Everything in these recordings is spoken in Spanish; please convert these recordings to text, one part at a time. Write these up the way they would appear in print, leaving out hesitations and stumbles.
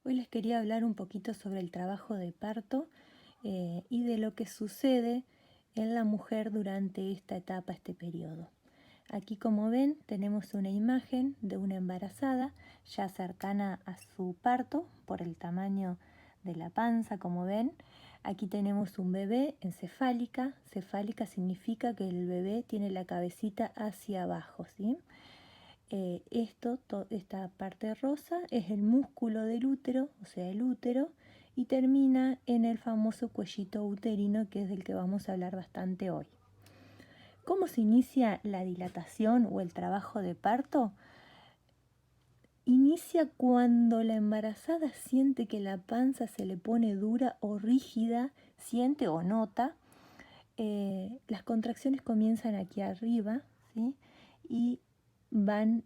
Hoy les quería hablar un poquito sobre el trabajo de parto y de lo que sucede en la mujer durante esta etapa, este periodo. Aquí, como ven, tenemos una imagen de una embarazada ya cercana a su parto por el tamaño de la panza, como ven. Aquí tenemos un bebé en cefálica. Cefálica significa que el bebé tiene la cabecita hacia abajo, ¿sí? Esta parte rosa es el músculo del útero, o sea, el útero, y termina en el famoso cuellito uterino, que es del que vamos a hablar bastante hoy. ¿Cómo se inicia la dilatación o el trabajo de parto? Inicia cuando la embarazada siente que la panza se le pone dura o rígida, siente o nota. Las contracciones comienzan aquí arriba, ¿sí? Y van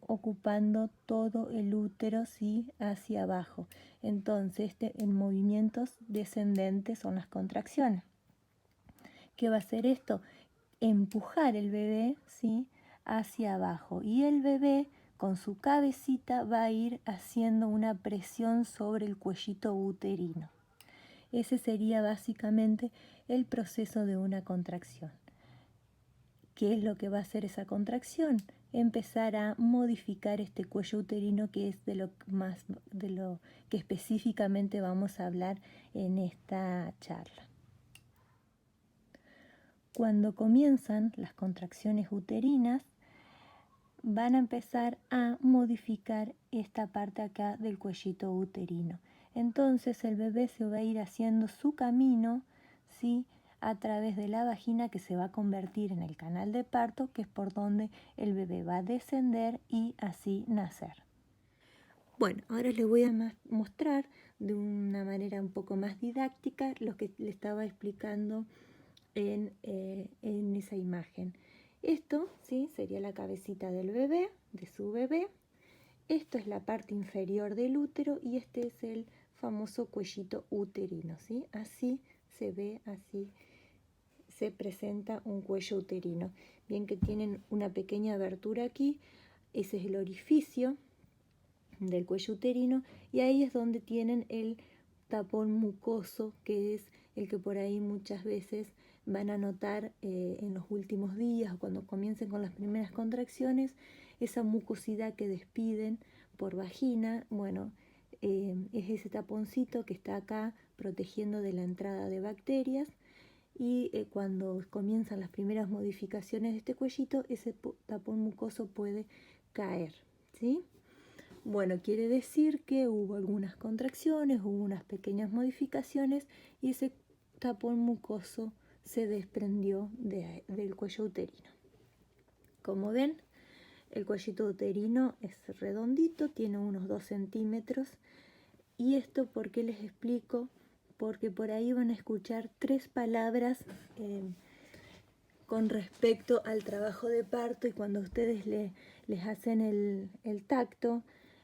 ocupando todo el útero, ¿sí? Hacia abajo. Entonces, en movimientos descendentes son las contracciones. ¿Qué va a hacer esto? Empujar el bebé, ¿sí? Hacia abajo. Y el bebé con su cabecita va a ir haciendo una presión sobre el cuellito uterino. Ese sería básicamente el proceso de una contracción. ¿Qué es lo que va a hacer esa contracción? Empezar a modificar este cuello uterino, que es de lo que específicamente vamos a hablar en esta charla. Cuando comienzan las contracciones uterinas, van a empezar a modificar esta parte acá del cuellito uterino. Entonces el bebé se va a ir haciendo su camino, ¿sí? A través de la vagina, que se va a convertir en el canal de parto, que es por donde el bebé va a descender y así nacer. Bueno, ahora les voy a mostrar de una manera un poco más didáctica lo que le estaba explicando en esa imagen. Esto, ¿sí? Sería la cabecita del bebé, de su bebé. Esto es la parte inferior del útero y este es el famoso cuellito uterino, ¿sí? Así se ve, así se presenta un cuello uterino. Bien que tienen una pequeña abertura aquí, ese es el orificio del cuello uterino y ahí es donde tienen el tapón mucoso, que es el que por ahí muchas veces van a notar en los últimos días o cuando comiencen con las primeras contracciones, esa mucosidad que despiden por vagina. Bueno, es ese taponcito que está acá protegiendo de la entrada de bacterias y cuando comienzan las primeras modificaciones de este cuellito, ese tapón mucoso puede caer, ¿sí? Bueno, quiere decir que hubo algunas contracciones, hubo unas pequeñas modificaciones y ese tapón mucoso se desprendió del cuello uterino. Como ven, el cuellito uterino es redondito, tiene unos 2 centímetros. Y esto, ¿por qué les explico? Porque por ahí van a escuchar 3 palabras con respecto al trabajo de parto y cuando ustedes les hacen el tacto,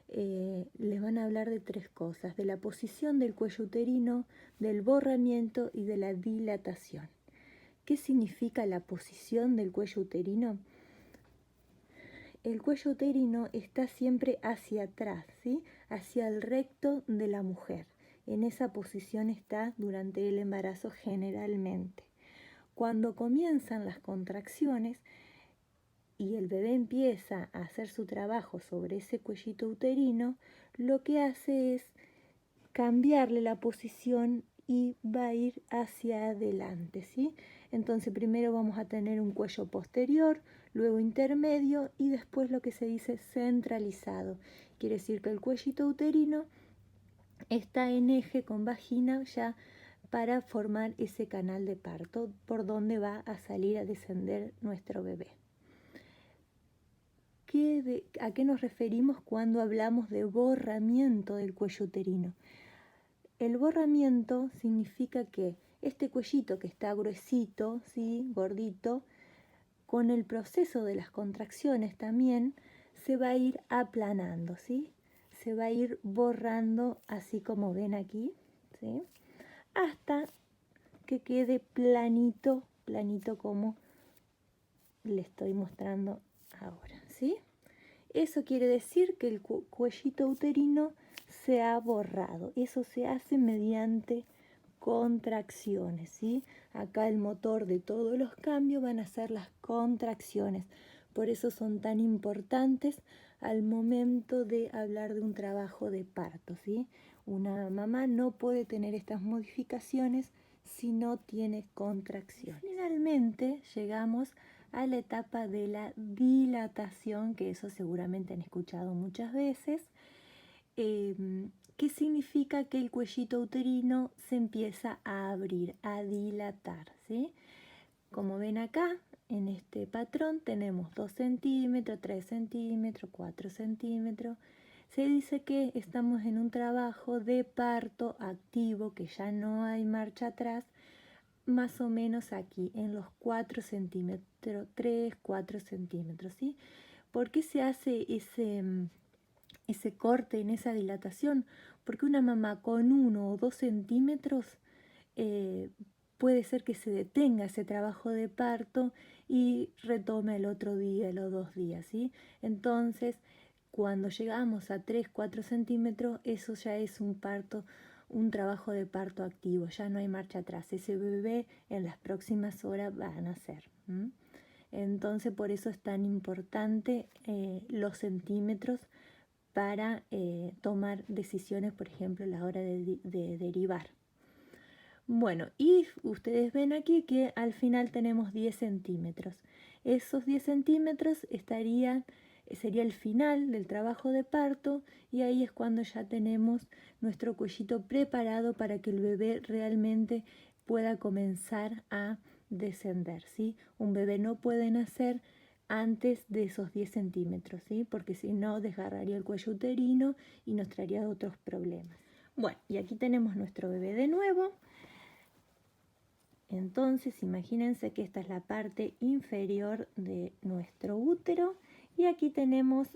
les van a hablar de 3 cosas: de la posición del cuello uterino, del borramiento y de la dilatación. ¿Qué significa la posición del cuello uterino? El cuello uterino está siempre hacia atrás, ¿sí? Hacia el recto de la mujer. En esa posición está durante el embarazo generalmente. Cuando comienzan las contracciones y el bebé empieza a hacer su trabajo sobre ese cuellito uterino, lo que hace es cambiarle la posición y va a ir hacia adelante, ¿sí? Entonces primero vamos a tener un cuello posterior, luego intermedio y después lo que se dice centralizado. Quiere decir que el cuellito uterino está en eje con vagina ya para formar ese canal de parto por donde va a salir a descender nuestro bebé. ¿A qué nos referimos cuando hablamos de borramiento del cuello uterino? El borramiento significa que este cuellito que está gruesito, ¿sí? Gordito, con el proceso de las contracciones también se va a ir aplanando, ¿sí? Se va a ir borrando así como ven aquí, ¿sí? Hasta que quede planito, planito como le estoy mostrando ahora, ¿sí? Eso quiere decir que el cuellito uterino se ha borrado. Eso se hace mediante contracciones, ¿sí? Acá el motor de todos los cambios van a ser las contracciones. Por eso son tan importantes al momento de hablar de un trabajo de parto, ¿sí? Una mamá no puede tener estas modificaciones si no tiene contracciones. Finalmente llegamos a la etapa de la dilatación, que eso seguramente han escuchado muchas veces, que significa que el cuellito uterino se empieza a abrir, a dilatar, ¿sí? Como ven acá, en este patrón tenemos 2 centímetros, 3 centímetros, 4 centímetros. Se dice que estamos en un trabajo de parto activo, que ya no hay marcha atrás, más o menos aquí, en los 4 centímetros, 3, 4 centímetros, ¿sí? ¿Por qué se hace ese corte en esa dilatación? Porque una mamá con 1 o 2 centímetros puede ser que se detenga ese trabajo de parto y retome el otro día, los 2 días, ¿sí? Entonces, cuando llegamos a 3, 4 centímetros, eso ya es un parto, un trabajo de parto activo, ya no hay marcha atrás. Ese bebé en las próximas horas va a nacer. Entonces, por eso es tan importante los centímetros para tomar decisiones, por ejemplo, a la hora de derivar. Bueno, y ustedes ven aquí que al final tenemos 10 centímetros. Esos 10 centímetros sería el final del trabajo de parto, y ahí es cuando ya tenemos nuestro cuellito preparado para que el bebé realmente pueda comenzar a descender, ¿sí? Un bebé no puede nacer antes de esos 10 centímetros, ¿sí? Porque si no desgarraría el cuello uterino y nos traería otros problemas. Bueno, y aquí tenemos nuestro bebé de nuevo. Entonces imagínense que esta es la parte inferior de nuestro útero, y aquí tenemos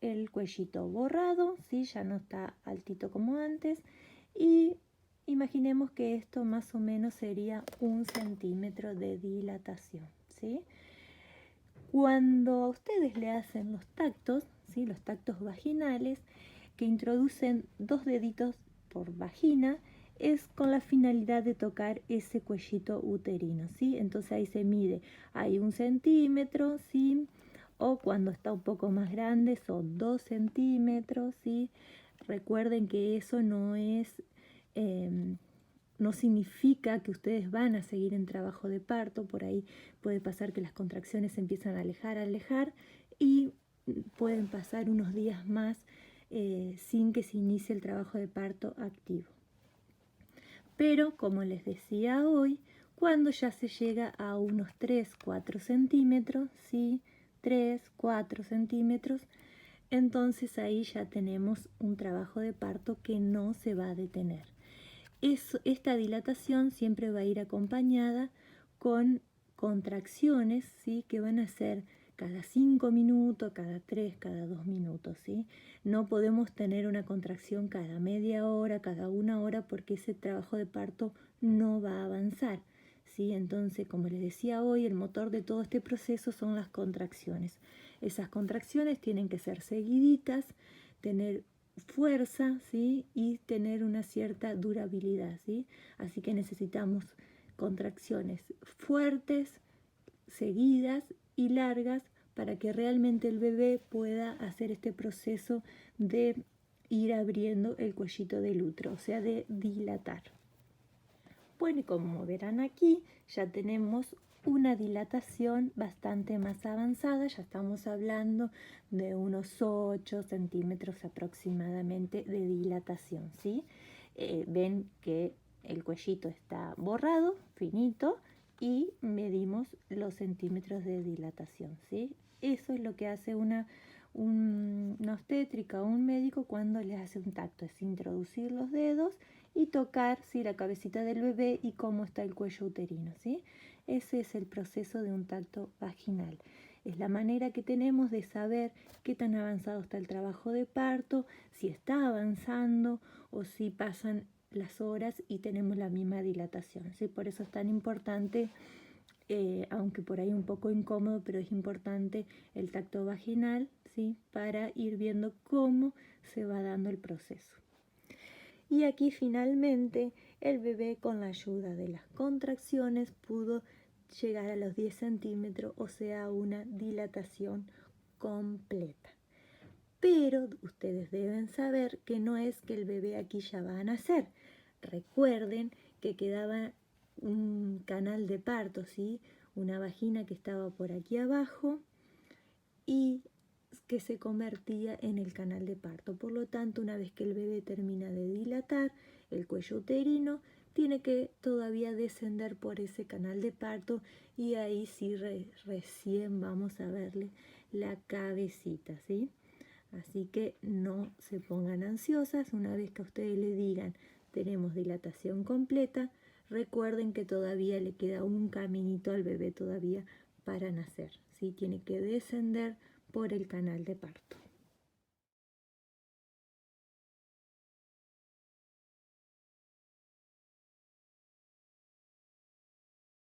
el cuellito borrado, ¿sí? Ya no está altito como antes, y imaginemos que esto más o menos sería 1 centímetro de dilatación, ¿sí? Cuando a ustedes le hacen los tactos, ¿sí? Los tactos vaginales, que introducen 2 deditos por vagina, es con la finalidad de tocar ese cuellito uterino, ¿sí? Entonces ahí se mide, hay 1 centímetro, ¿sí? O cuando está un poco más grande son 2 centímetros, ¿sí? Recuerden que eso no es, no significa que ustedes van a seguir en trabajo de parto. Por ahí puede pasar que las contracciones se empiezan a alejar, y pueden pasar unos días más sin que se inicie el trabajo de parto activo. Pero, como les decía hoy, cuando ya se llega a unos 3, 4 centímetros, ¿sí? 3, 4 centímetros, entonces ahí ya tenemos un trabajo de parto que no se va a detener. Esta dilatación siempre va a ir acompañada con contracciones, ¿sí? Que van a ser cada 5 minutos, cada 3, cada 2 minutos, ¿sí? No podemos tener una contracción cada media hora, cada 1 hora, porque ese trabajo de parto no va a avanzar, ¿sí? Entonces, como les decía hoy, el motor de todo este proceso son las contracciones. Esas contracciones tienen que ser seguiditas, tener fuerza, ¿sí? Y tener una cierta durabilidad, ¿sí? Así que necesitamos contracciones fuertes, seguidas y largas, para que realmente el bebé pueda hacer este proceso de ir abriendo el cuellito del útero, o sea, de dilatar. Bueno, y como verán aquí, ya tenemos una dilatación bastante más avanzada, ya estamos hablando de unos 8 centímetros aproximadamente de dilatación, ¿sí? Ven que el cuellito está borrado, finito, y medimos los centímetros de dilatación, ¿sí? Eso es lo que hace una obstétrica o un médico cuando le hace un tacto, es introducir los dedos y tocar, ¿sí? La cabecita del bebé y cómo está el cuello uterino, ¿sí? Ese es el proceso de un tacto vaginal. Es la manera que tenemos de saber qué tan avanzado está el trabajo de parto, si está avanzando o si pasan las horas y tenemos la misma dilatación, ¿sí? Por eso es tan importante, aunque por ahí un poco incómodo, pero es importante el tacto vaginal, ¿sí? Para ir viendo cómo se va dando el proceso. Y aquí finalmente el bebé, con la ayuda de las contracciones, pudo llegar a los 10 centímetros, o sea, una dilatación completa. Pero ustedes deben saber que no es que el bebé aquí ya va a nacer. Recuerden que quedaba un canal de parto, ¿sí? Una vagina que estaba por aquí abajo y que se convertía en el canal de parto. Por lo tanto, una vez que el bebé termina de dilatar, el cuello uterino tiene que todavía descender por ese canal de parto, y ahí sí recién vamos a verle la cabecita, ¿sí? Así que no se pongan ansiosas. Una vez que a ustedes le digan tenemos dilatación completa, recuerden que todavía le queda un caminito al bebé todavía para nacer, ¿sí? Tiene que descender por el canal de parto.